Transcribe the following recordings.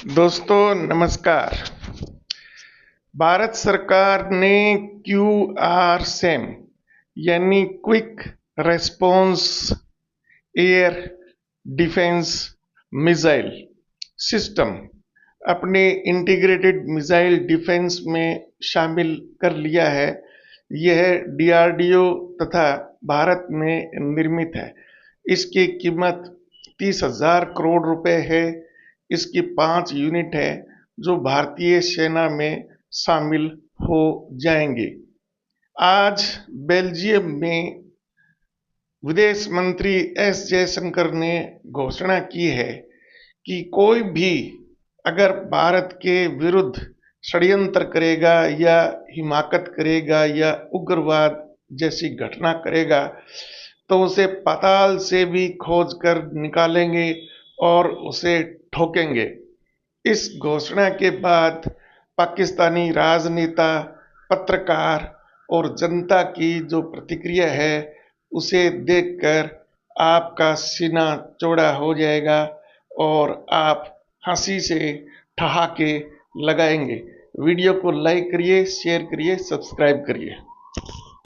दोस्तों नमस्कार। भारत सरकार ने QRSAM यानी quick response air defence missile system अपने इंटीग्रेटेड मिसाइल डिफेंस में शामिल कर लिया है। यह DRDO तथा भारत में निर्मित है। इसकी कीमत 30,000 करोड़ रुपए है। इसकी 5 यूनिट है जो भारतीय सेना में शामिल हो जाएंगे। आज बेल्जियम में विदेश मंत्री एस जयशंकर ने घोषणा की है कि कोई भी अगर भारत के विरुद्ध षड्यंत्र करेगा या हिमाकत करेगा या उग्रवाद जैसी घटना करेगा तो उसे पाताल से भी खोज कर निकालेंगे और उसे ठोकेंगे। इस घोषणा के बाद पाकिस्तानी राजनेता, पत्रकार और जनता की जो प्रतिक्रिया है उसे देखकर आपका सीना चौड़ा हो जाएगा और आप हंसी से ठहाके लगाएंगे। वीडियो को लाइक करिए, शेयर करिए, सब्सक्राइब करिए।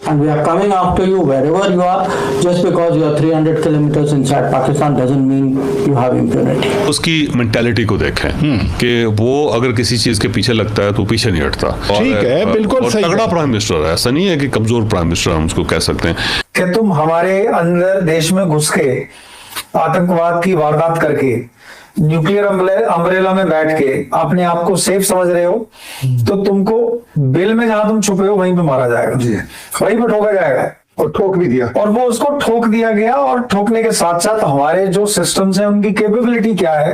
And we are coming after you wherever you are. Just because you are 300 kilometers inside Pakistan doesn't mean you have impunity. उसकी मेंटालिटी को देखें कि वो अगर किसी चीज के पीछे लगता है तो पीछे नहीं हटता। ठीक है, बिल्कुल सही। तगड़ा प्राइम मिनिस्टर है, ऐसा नहीं है कि कमजोर प्राइम मिनिस्टर हम उसको कह सकते हैं कि तुम हमारे अंदर देश में घुस के आतंकवाद की वारदात करके न्यूक्लियर अम्ब्रेला में बैठ के अपने आप को सेफ समझ रहे हो तो तुमको बिल में जहां तुम छुपे हो वहीं पे मारा जाएगा, वहीं पे ठोका जाएगा। और ठोक भी दिया, और वो उसको ठोक दिया गया। और ठोकने के साथ साथ हमारे जो सिस्टम्स हैं उनकी कैपेबिलिटी क्या है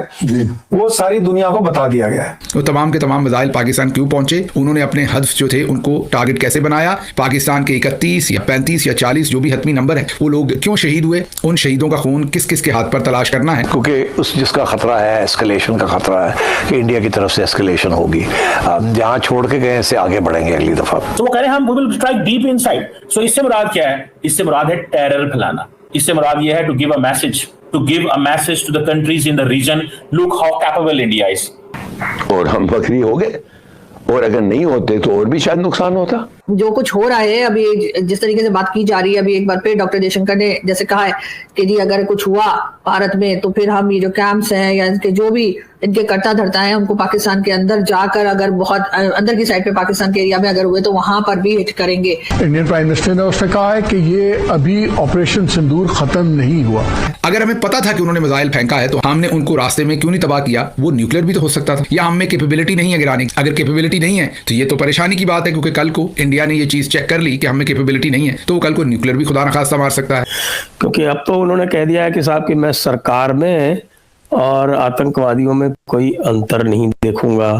वो सारी दुनिया को बता दिया गया है। वो तमाम के तमाम मिसाइल पाकिस्तान क्यों पहुंचे, उन्होंने अपने हदफ जो थे उनको टारगेट कैसे बनाया, पाकिस्तान के 31 या 35 या 40 जो भी हतमी नंबर है वो लोग क्यों शहीद हुए, उन शहीदों का खून किस किस के हाथ पर तलाश करना है। क्योंकि उस जिसका खतरा है, एस्केलेशन का खतरा है कि इंडिया की तरफ से एस्केलेशन होगी। जहां छोड़ के गए से आगे बढ़ेंगे अगली दफा। तो वो कह रहे हैं हम we will strike deep inside. So इससे मुराद क्या है? इससे मुराद है टेरर फैलाना। इससे मुराद ये है to give a message to the countries in the region, look how capable India is. और हम बकरी हो गए, और अगर नहीं होते तो और भी शायद नुकसान होता। जो कुछ हो रहा है अभी, जिस तरीके से बात की जा रही है, अभी एक बार फिर डॉक्टर जयशंकर ने जैसे कहा है कि जी अगर कुछ हुआ भारत में तो फिर हम ये जो कैंप्स हैं या इनके जो भी इनके करता धरता है उनको पाकिस्तान के अंदर जाकर अगर बहुत अंदर की साइड पे पाकिस्तान के एरिया में अगर हुए तो वहां पर भी हिट करेंगे। इंडियन प्राइम मिनिस्टर ने उसने कहा है कि ये अभी ऑपरेशन सिंदूर खत्म नहीं हुआ। अगर हमें पता था कि उन्होंने मिसाइल फेंका है तो हमने उनको रास्ते में क्यों नहीं तबाह किया? वो न्यूक्लियर भी तो हो सकता था, या हमें कैपेबिलिटी नहीं है गिराने की। अगर कैपेबिलिटी नहीं है तो ये तो परेशानी की बात है, क्योंकि कल को इंडिया ने ये चीज चेक कर ली कि हमें कैपेबिलिटी नहीं है तो कल को न्यूक्लियर भी खुदा न खास्ता मार सकता है। क्योंकि अब तो उन्होंने कह दिया है कि साहब कि मैं सरकार में और आतंकवादियों में कोई अंतर नहीं देखूंगा,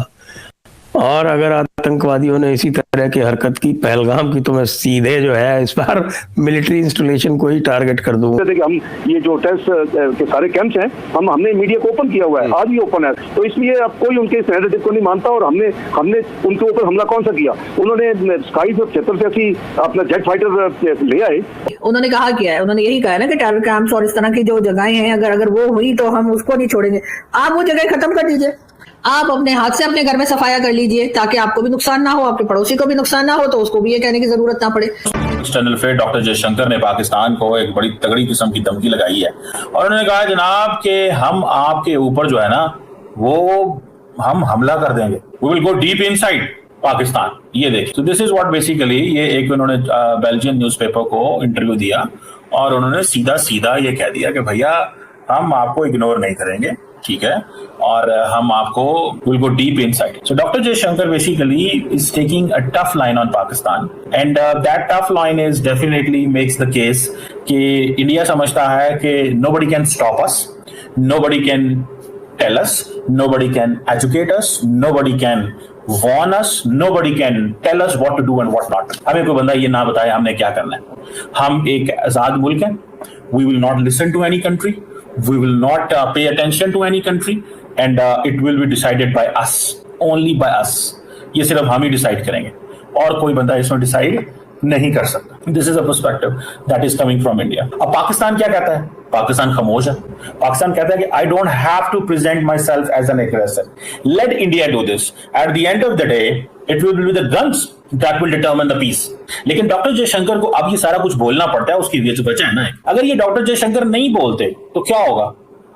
और अगर आतंकवादियों ने इसी तरह की हरकत की पहलगाम की तो मैं सीधे जो है इस बार मिलिट्री इंस्टॉलेशन को ही टारगेट कर दूंगा। हम ये जो टेस्ट के सारे कैंप्स हैं हमने मीडिया को ओपन किया हुआ है, आज भी ओपन है, तो इसलिए अब कोई उनके इस नैरेटिव को नहीं मानता। और हमने उनके ऊपर हमला कौन सा किया? उन्होंने स्काई जो 76 अपना जेट फाइटर ले आए। उन्होंने कहा क्या है? उन्होंने यही कहा ना कि टेरर कैंप्स और इस तरह की जो जगहें हैं अगर वो हुई तो हम उसको नहीं छोड़ेंगे। आप वो जगह खत्म कर दीजिए, आप अपने हाथ से अपने घर में सफाया कर लीजिए ताकि आपको भी नुकसान ना हो, आपके पड़ोसी को भी नुकसान ना हो, तो उसको भी ये कहने की जरूरत ना पड़े। एक्सटर्नल अफेयर डॉक्टर जयशंकर ने पाकिस्तान को एक बड़ी तगड़ी किस्म की धमकी लगाई है और उन्होंने कहा जनाब कि हम आपके ऊपर जो है ना वो हम हमला कर देंगे, we will go deep inside Pakistan. ये देखिए, तो दिस इज व्हाट बेसिकली ये एक उन्होंने बेल्जियन न्यूज़पेपर को इंटरव्यू दिया और उन्होंने सीधा सीधा ये कह दिया कि भैया हम आपको इग्नोर नहीं करेंगे, ठीक है, और हम आपको will go deep inside. So doctor Jaishankar basically is taking a tough line on Pakistan and that tough line is definitely makes the case कि इंडिया समझता है कि nobody can stop us, nobody can tell us, nobody can educate us, nobody can warn us, nobody can tell us what to do and what not. हमें कोई बंदा ये ना बताए हमने क्या करना है। हम एक आजाद मुल्क हैं, we will not listen to any country, we will not pay attention to any country and it will be decided by us, only by us. ये सिर्फ हम ही डिसाइड करेंगे और कोई बंदा इसमें डिसाइड नहीं कर सकता। This is a perspective that is coming from India. अब पाकिस्तान क्या कहता है? पाकिस्तान खामोश है। पाकिस्तान कहता है कि I don't have to present myself as an aggressor, let India do this, at the end of the day it will be the guns that will determine the peace. लेकिन डॉक्टर जयशंकर को अब ये सारा कुछ बोलना पड़ता है, उसकी वजह है ना। अगर ये डॉक्टर जयशंकर नहीं बोलते तो क्या होगा?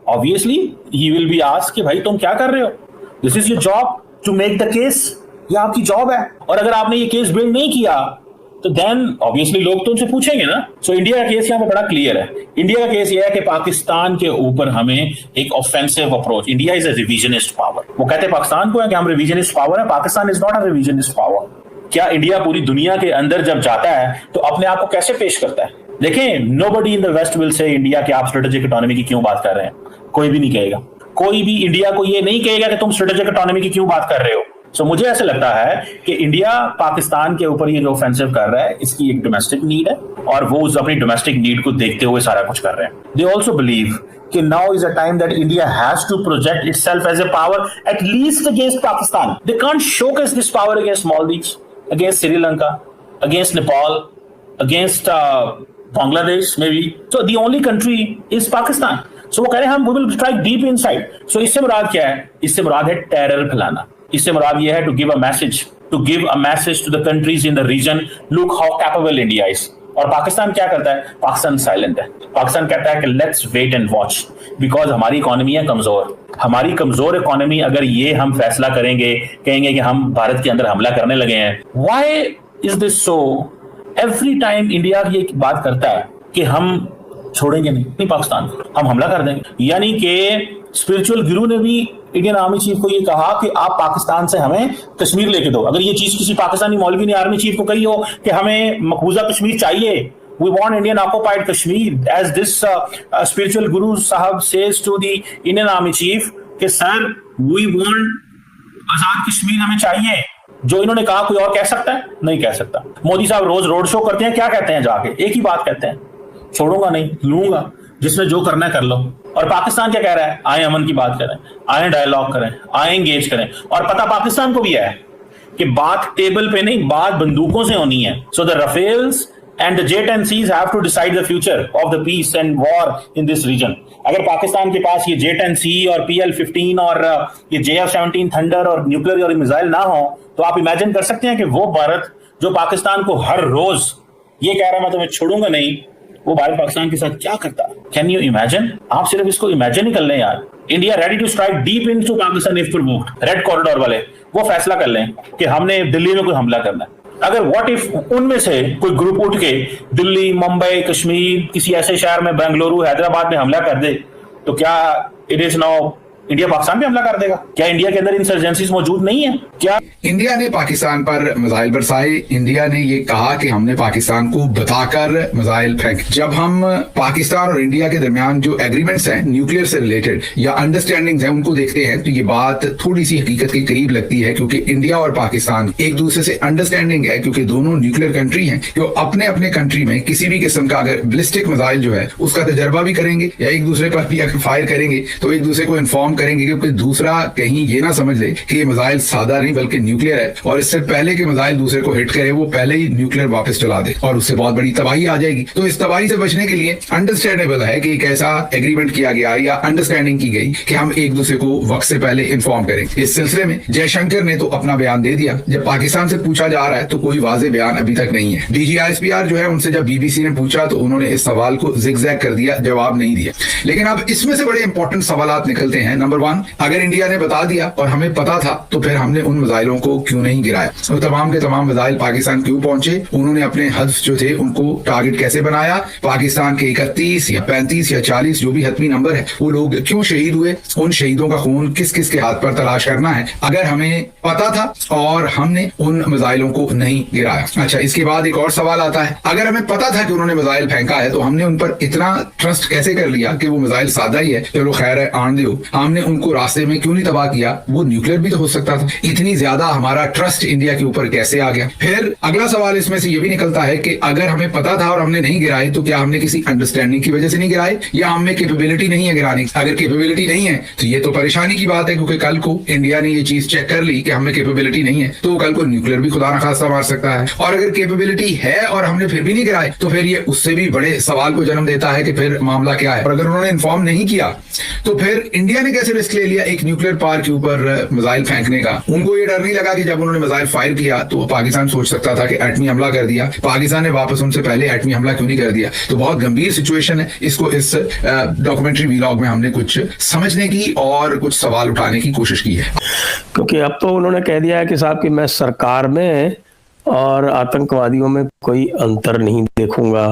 Obviously he will be asked कि भाई तुम क्या कर रहे हो, this is your job to make the case, ये आपकी जॉब है, और अगर आपने ये केस बिल्ड नहीं किया तो देन ऑब्वियसली लोग तो उनसे पूछेंगे ना। सो इंडिया का केस यहाँ पे बड़ा क्लियर है। इंडिया का केस ये है कि पाकिस्तान के ऊपर हमें एक offensive approach, India is a revisionist power. वो कहते हैं पाकिस्तान को है कि हम रिविजनिस्ट पावर है, Pakistan is not a revisionist power. क्या इंडिया पूरी दुनिया के अंदर जब जाता है तो अपने आप को कैसे पेश करता है? देखें, nobody in the west will say India के आप स्ट्रेटेजिक इकोनॉमी की क्यों बात कर रहे हैं, कोई भी नहीं कहेगा। कोई भी इंडिया को ये नहीं कहेगा कि तुम स्ट्रेटेजिक इकोनॉमी की क्यों बात कर रहे हो। सो मुझे ऐसा लगता है कि इंडिया पाकिस्तान के ऊपर ये जो ऑफेंसिव कर रहा है इसकी एक डोमेस्टिक नीड है, और वो उस अपनी डोमेस्टिक नीड को देखते हुए सारा कुछ कर रहे हैं। दे ऑल्सो बिलीव कि now is a time that India has to project itself as a power at least against Pakistan. They can't showcase this power against Maldives, against Sri Lanka, against Nepal, against Bangladesh maybe. So the only country is Pakistan. So वो कह रहे हैं हम we will strike deep inside. So इससे मुराद क्या है? इससे मुराद है टेरर फैलाना। इससे मुराद ये है to give a message to the countries in the region, look how capable India is. और पाकिस्तान क्या करता है? पाकिस्तान साइलेंट है। पाकिस्तान कहता है कि let's wait and watch, because हमारी इकोनॉमी है कमजोर। हमारी कमजोर इकोनॉमी, अगर ये हम फैसला करेंगे, कहेंगे कि हम भारत के अंदर हमला करने लगे हैं, why is this so? Every time India ये बात करता है कि हम छोड़ेंगे नहीं पाकिस्तान को, हम हमला कर देंगे। यानी कि स्पिरिचुअल गुरु ने भी इंडियन आर्मी चीफ को ये कहा कि आप पाकिस्तान से हमें कश्मीर लेके दो। अगर ये चीज किसी पाकिस्तानी मौलवी ने आर्मी चीफ को कही हो कि हमें मकबूजा कश्मीर चाहिए, we want Indian occupied Kashmir, as this spiritual guru sahib says to the Indian army chief कि sir we want Azad Kashmir हमें चाहिए, जो इन्होंने कहा कोई और कह सकता है? नहीं कह सकता। मोदी साहब रोज रोड शो करते हैं, क्या कहते हैं जाके? एक ही बात कहते हैं, छोड़ूंगा नहीं, लूंगा, जिसने जो करना है कर लो। और पाकिस्तान क्या कह रहा है? आए अमन की बात करें, आए डायलॉग करें, आए एंगेज करें। और पता पाकिस्तान को भी है कि बात टेबल पे नहीं, बात बंदूकों से होनी है। So the Rafales and the J-10Cs have to decide the future of the peace and war in this region. अगर पाकिस्तान के पास ये J-10C और PL-15 और ये JF-17 थंडर और न्यूक्लियर और मिसाइल ना हो, तो आप इमेजिन कर सकते हैं कि वो भारत जो पाकिस्तान को हर रोज ये कह रहा है मैं तुम्हें छोड़ूंगा नहीं, वो भारत पाकिस्तान के साथ क्या करता? Can you imagine? आप सिर्फ इसको इमेजिन ही कर लें यार। India ready to strike deep into Pakistan if provoked. Red corridor वाले वो फैसला कर लें कि हमने दिल्ली में कोई हमला करना है। अगर व्हाट इफ उनमें से कोई ग्रुप उठ के दिल्ली, मुंबई, कश्मीर, किसी ऐसे शहर में, बेंगलुरु, हैदराबाद में हमला कर दे, तो क्या it is now India Pakistan पे हमला कर देगा? क्या इंडिया के अंदर इंसर्जेंसीज मौजूद नहीं है? क्या इंडिया ने पाकिस्तान पर मिसाइल बरसाए? इंडिया ने ये कहा कि हमने पाकिस्तान को बताकर मिसाइल फेंक। जब हम पाकिस्तान और इंडिया के दरमियान जो एग्रीमेंट्स हैं न्यूक्लियर से रिलेटेड या अंडरस्टैंडिंग्स हैं उनको देखते हैं तो ये बात थोड़ी सी हकीकत के करीब लगती है, क्योंकि इंडिया और पाकिस्तान एक दूसरे से अंडरस्टैंडिंग है, क्योंकि दोनों न्यूक्लियर कंट्री हैं जो अपने अपने कंट्री में किसी भी किस्म का अगर बैलिस्टिक मिसाइल जो है उसका तजर्बा भी करेंगे या एक दूसरे पर भी अगर फायर करेंगे तो एक दूसरे को इन्फॉर्म करेंगे, क्योंकि दूसरा कहीं ये ना समझ ले कि ये मिसाइल सादा नहीं बल्कि न्यूक्लियर है, और इससे पहले के मिसाइल दूसरे को हिट करे वो पहले ही न्यूक्लियर वापस चला दे और उससे बहुत बड़ी तबाही आ जाएगी। तो इस तबाही से बचने के लिए अंडरस्टैंडेबल है कि एक ऐसा एग्रीमेंट किया गया या अंडरस्टैंडिंग की गई कि हम एक दूसरे को वक्त से पहले इन्फॉर्म करें। इस सिलसिले में जयशंकर ने तो अपना बयान दे दिया। जब पाकिस्तान से पूछा जा रहा है तो कोई वाज़ेह बयान अभी तक नहीं है। DGISPR जो है उनसे जब BBC ने पूछा तो उन्होंने इस सवाल को जिगजैग कर दिया, जवाब नहीं दिया। लेकिन अब इसमें से बड़े इंपॉर्टेंट सवाल निकलते हैं। नंबर 1, अगर इंडिया ने बता दिया और हमें पता था तो फिर हमने उन मिसाइलों को क्यों नहीं गिराया? तो तमाम के तमाम मिसाइल पाकिस्तान क्यों पहुंचे? उन्होंने अपने हदफ जो थे उनको टारगेट कैसे बनाया? पाकिस्तान के 31 या 35 या 40 जो भी हतमी नंबर है वो लोग क्यों शहीद हुए? उन शहीदों का खून किस किस के हाथ पर तलाश करना है अगर हमें पता था और हमने उन मिसाइलों को नहीं गिराया। अच्छा, इसके बाद एक और सवाल आता है, अगर हमें पता था कि उन्होंने मिसाइल फेंका है तो हमने उन पर इतना ट्रस्ट कैसे कर लिया कि वो मिसाइल सादा ही है, चलो खैर है आन दो। हमने हमने उनको रास्ते में क्यों नहीं तबाह किया, वो न्यूक्लियर भी तो हो सकता था। इतनी ज्यादा हमारा ट्रस्ट इंडिया के ऊपर कैसे आ गया? फिर अगला सवाल इसमें से ये भी निकलता है कि अगर हमें पता था और हमने नहीं गिराए तो क्या हमने किसी अंडरस्टैंडिंग की वजह से नहीं गिराए, या हमें कैपेबिलिटी नहीं है गिराने की? अगर कैपेबिलिटी नहीं है तो ये तो परेशानी की बात है, क्योंकि कल को इंडिया ने ये चीज चेक कर ली कि हमें कैपेबिलिटी नहीं है तो कल को न्यूक्लियर भी खुदा न खास्ता मार सकता है। और अगर कैपेबिलिटी है और हमने फिर भी नहीं गिराए तो फिर ये उससे भी बड़े सवाल को जन्म देता है कि फिर मामला क्या है। और अगर उन्होंने इन्फॉर्म नहीं किया तो फिर इंडिया ने कैसे रिस्क ले लिया एक न्यूक्लियर पावर के ऊपर मिसाइल फेंकने का? उनको ये डर नहीं लगा कि जब उन्होंने मिसाइल फायर किया तो पाकिस्तान सोच सकता था कि एटमी हमला कर दिया, पाकिस्तान ने वापस उनसे पहले एटमी हमला क्यों नहीं कर दिया? तो बहुत गंभीर सिचुएशन है। इसको इस डॉक्यूमेंट्री वीलॉग में हमने कुछ समझने की और कुछ सवाल उठाने की कोशिश की है, क्योंकि अब तो उन्होंने कह दिया है कि साहब कि मैं सरकार में और आतंकवादियों में कोई अंतर नहीं देखूंगा,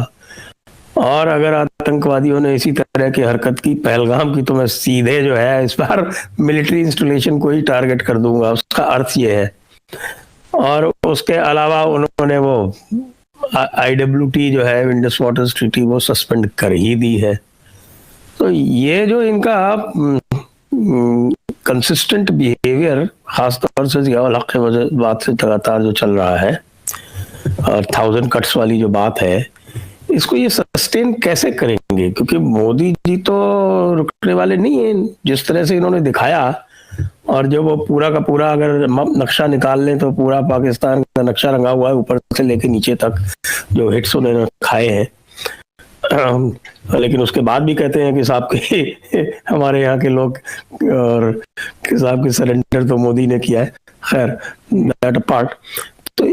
और अगर आतंकवादियों ने इसी तरह की हरकत की पहलगाम की तो मैं सीधे जो है इस बार मिलिट्री इंस्टॉलेशन को ही टारगेट कर दूंगा। उसका अर्थ ये है। और उसके अलावा उन्होंने वो IWT जो है इंडस वाटर्स ट्रीटी वो सस्पेंड कर ही दी है। तो ये जो इनका कंसिस्टेंट बिहेवियर खासतौर से जियाउल हक के बात से लगातार जो चल रहा है और 1000 कट्स वाली जो बात है, इसको ये सस्टेन कैसे करेंगे? क्योंकि मोदी जी तो रुकने वाले नहीं हैं जिस तरह से इन्होंने दिखाया। और जब वो पूरा का पूरा अगर नक्शा निकाल लें तो पूरा पाकिस्तान का नक्शा रंगा हुआ है ऊपर से लेके नीचे तक, जो हिट्स उन्होंने खाए हैं। लेकिन उसके बाद भी कहते हैं कि साहब के हमारे यहाँ के लोग और साहब के सरेंडर तो मोदी ने किया है। खैर दैट पार्ट। तो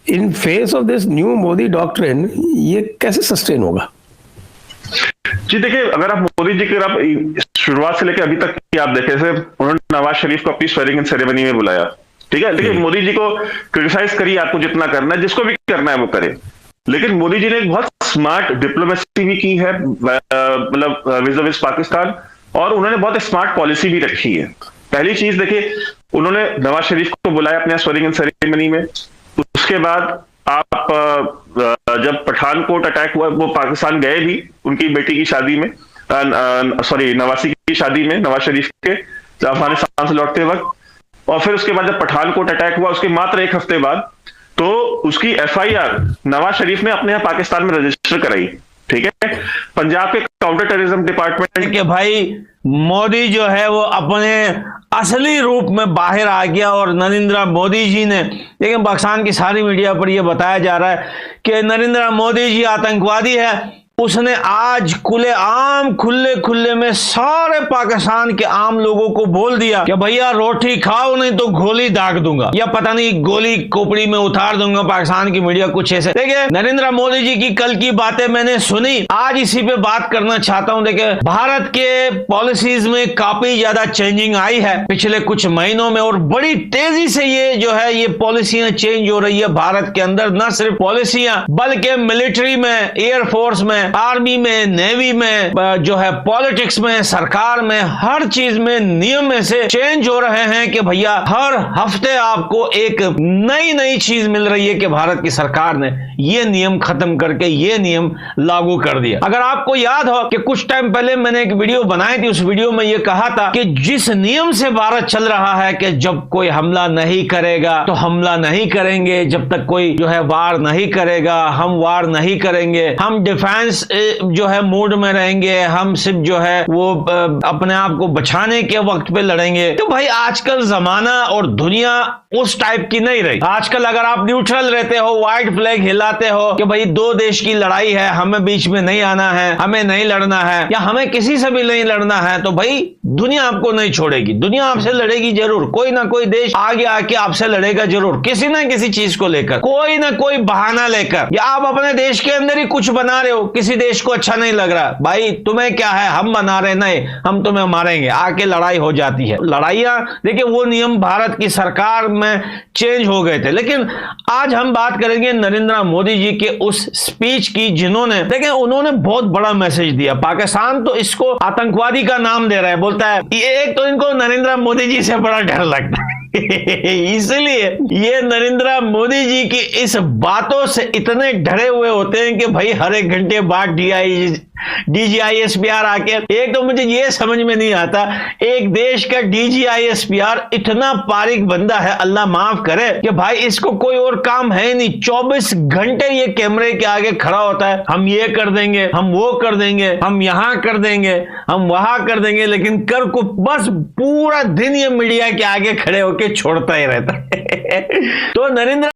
in face of this new Modi doctrine ये कैसे सस्टेन होगा? जी देखिए, अगर आप मोदी जी के आप शुरुआत से लेकर अभी तक की आप देखें, उन्होंने नवाज शरीफ को अपनी स्वेरिंग इन सेरेमनी में बुलाया, ठीक है। देखिए मोदी जी को क्रिटिसाइज करिए, आपको जितना करना है, जिसको भी करना है वो करे, लेकिन मोदी जी ने एक बहुत स्मार्ट डिप्लोमेसी भी की है, मतलब विज़ पाकिस्तान, और उन्होंने बहुत स्मार्ट पॉलिसी भी रखी है। पहली चीज देखिए, उन्होंने नवाज शरीफ को बुलाया अपने स्वेरिंग इन सेरेमनी में। उसके बाद आप जब पठानकोट अटैक हुआ, वो पाकिस्तान गए भी उनकी बेटी की शादी में, नवासी की शादी में, नवाज शरीफ के अफगानिस्तान से लौटते वक्त। और फिर उसके बाद जब पठानकोट अटैक हुआ उसके मात्र 1 हफ्ते बाद तो उसकी FIR नवाज शरीफ ने अपने यहाँ पाकिस्तान में रजिस्टर कराई, ठीक है। पंजाब के काउंटर टेररिज्म डिपार्टमेंट के भाई मोदी जो है वो अपने असली रूप में बाहर आ गया, और नरेंद्र मोदी जी ने, लेकिन पाकिस्तान की सारी मीडिया पर यह बताया जा रहा है कि नरेंद्र मोदी जी आतंकवादी है। उसने आज खुले खुले में सारे पाकिस्तान के आम लोगों को बोल दिया कि भैया रोटी खाओ नहीं तो गोली दाग दूंगा, या पता नहीं गोली खोपड़ी में उतार दूंगा। पाकिस्तान की मीडिया कुछ ऐसे। देखिए नरेंद्र मोदी जी की कल की बातें मैंने सुनी, आज इसी पे बात करना चाहता हूं। देखिए भारत के पॉलिसीज में काफी ज्यादा चेंजिंग आई है पिछले कुछ महीनों में, और बड़ी तेजी से ये जो है ये पॉलिसियां चेंज हो रही है भारत के अंदर। न सिर्फ पॉलिसियां बल्कि मिलिट्री में, एयरफोर्स में, आर्मी में, नेवी में, जो है पॉलिटिक्स में, सरकार में, हर चीज में नियम ऐसे चेंज हो रहे हैं कि भैया हर हफ्ते आपको एक नई चीज मिल रही है कि भारत की सरकार ने ये नियम खत्म करके ये नियम लागू कर दिया। अगर आपको याद हो कि कुछ टाइम पहले मैंने एक वीडियो बनाई थी, उस वीडियो में ये कहा था कि जिस नियम से भारत चल रहा है कि जब कोई हमला नहीं करेगा तो हमला नहीं करेंगे, जब तक कोई जो है वार नहीं करेगा हम वार नहीं करेंगे, हम डिफेंस जो है मूड में रहेंगे, हम सिर्फ जो है वो अपने आप को बचाने के वक्त पे लड़ेंगे। तो भाई आजकल जमाना और दुनिया उस टाइप की नहीं रही। आजकल अगर आप न्यूट्रल रहते हो, व्हाइट फ्लैग हिलाते हो कि भाई 2 देश की लड़ाई है, हमें बीच में नहीं आना है, हमें नहीं लड़ना है, या हमें किसी से भी नहीं लड़ना है, तो भाई दुनिया आपको नहीं छोड़ेगी। दुनिया आपसे लड़ेगी जरूर, कोई ना कोई देश आगे आके आपसे लड़ेगा जरूर, किसी ना किसी चीज को लेकर, कोई ना कोई बहाना लेकर। या आप अपने देश के अंदर ही कुछ बना रहे हो, किसी देश को अच्छा नहीं लग रहा, भाई तुम्हें क्या है, हम बना रहे, नहीं हम तुम्हें मारेंगे, आके लड़ाई हो जाती है। लड़ाइयां देखिए वो नियम भारत की सरकार में चेंज हो गए थे। लेकिन आज हम बात करेंगे नरेंद्र मोदी जी के उस स्पीच की जिन्होंने, देखिए उन्होंने बहुत बड़ा मैसेज दिया। पाकिस्तान तो इसको आतंकवादी का नाम दे रहा है, बोलता है एक तो इनको नरेंद्र मोदी जी से बड़ा डर लगता है इसलिए ये नरेंद्र मोदी जी की इस बातों से इतने डरे हुए होते हैं कि भाई हर 1 घंटे बाद DGISPR आके, एक तो मुझे ये समझ में नहीं आता, एक देश का DGISPR इतना पारिक बंदा है, अल्लाह माफ करे, कि भाई इसको कोई और काम है नहीं, 24 घंटे ये कैमरे के आगे खड़ा होता है, हम ये कर देंगे, हम वो कर देंगे, हम यहां कर देंगे, हम वहां कर देंगे, लेकिन कर को बस पूरा दिन ये मीडिया के आगे खड़े होके छोड़ता ही रहता है। तो नरेंद्र